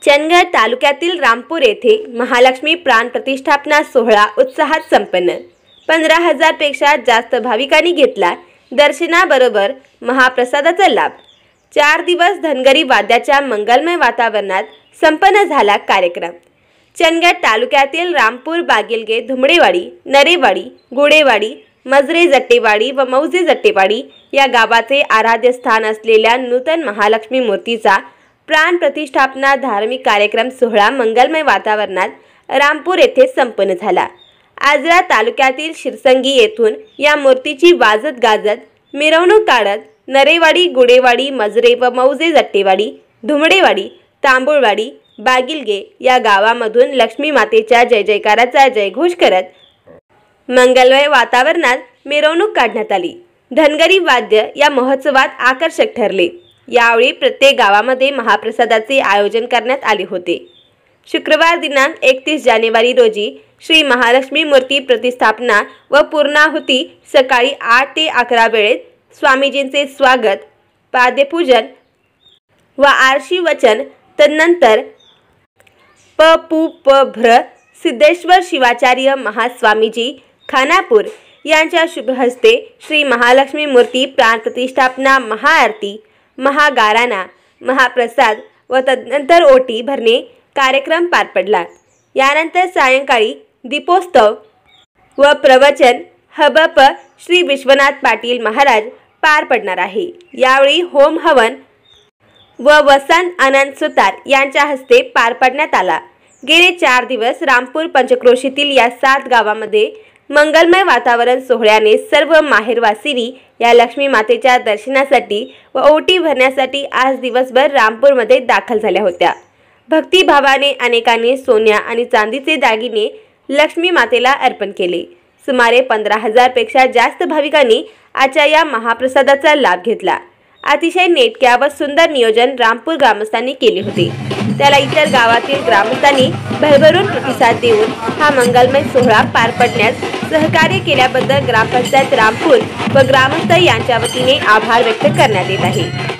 चंदगड तालुक्यातील रामपूर येथे महालक्ष्मी प्राण प्रतिष्ठापना सोहळा उत्साहात संपन्न। 15,000 पेक्षा जास्त भाविकांनी घेतला दर्शनाबरोबर महाप्रसादाचा लाभ। 4 दिवस धनगरी वाद्याच्या मंगलमय वातावरणात संपन्न झाला कार्यक्रम। चंदगड तालुक्यातील रामपूर, बागिलगे, धुमडेवाडी, नरेवाडी, गोडेवाडी, मजरे जट्टेवाडी व मौजे जट्टेवाडी या गावाचे आराध्य स्थान असलेल्या नूतन महालक्ष्मी मूर्तीचा प्राण प्रतिष्ठापना धार्मिक कार्यक्रम सोहळा मंगलमय वातावरणात रामपूर येथे संपन्न झाला। आजरा तालुक्यातील शिरसंगी येथून या मूर्तीची वाजत गाजत मिरवणूक काढत नरेवाडी, गोडेवाडी, मजरे व मौजे जट्टेवाडी, धुमडेवाडी, तांबुळवाडी, बागिलगे या गावामधून लक्ष्मी मातेच्या जय जयकाराचा जयघोष करत मंगलमय वातावरणात मिरवणूक काढण्यात आली। धनगरी वाद्य या महोत्सवात आकर्षक ठरले। यावेळी प्रत्येक गावामध्ये महाप्रसादाचे आयोजन करण्यात आले होते। शुक्रवार दिनांक 31 जानेवारी रोजी श्री महालक्ष्मी मूर्ती प्रतिष्ठापना व पूर्णाहुती सकाळी 8 ते 11 वेळेत स्वामीजींचे स्वागत, पाद्यपूजन व आरशी वचन, तदनंतर प.पू.प.भ्र सिद्धेश्वर शिवाचार्य महास्वामीजी खानापूर यांच्या शुभ हस्ते श्री महालक्ष्मी मूर्ती प्राण प्रतिष्ठापना महाआरती, महागाराना, महाप्रसाद व तदनंतर ओटी भरणे कार्यक्रम पार पडला। यानंतर सायंकाळी दीपोत्सव व प्रवचन हबप श्री विश्वनाथ पाटील महाराज पार पडणार आहे। यावेळी होम हवन व वसंत आनंद सुतार यांच्या हस्ते पार पाडण्यात आला। गेले 4 दिवस रामपूर पंचक्रोशीतील या 7 गावामध्ये मंगलमय वातावरण सोहळ्याने सर्व माहेरवासिनी या लक्ष्मी मातेच्या दर्शनासाठी व ओटी भरण्यासाठी आज दिवसभर रामपूरमध्ये दाखल झाल्या होत्या। भक्तिभावाने अनेकांनी सोन्या आणि चांदीचे दागिने लक्ष्मी मातेला अर्पण केले। सुमारे 15,000 पेक्षा जास्त भाविकांनी आजच्या या महाप्रसादाचा लाभ घेतला। अतिशय नेटक्या व सुंदर नियोजन रामपूर ग्रामस्थांनी केले होते। त्याला इतर गावातील ग्रामस्थांनी भरभरून प्रतिसाद देऊन हा मंगलमय सोहळा पार पडण्यास सहकार्य केल्याबद्दल ग्रामपंचायत रामपूर व ग्रामस्थ यांच्या वतीने आभार व्यक्त करण्यात येत आहे।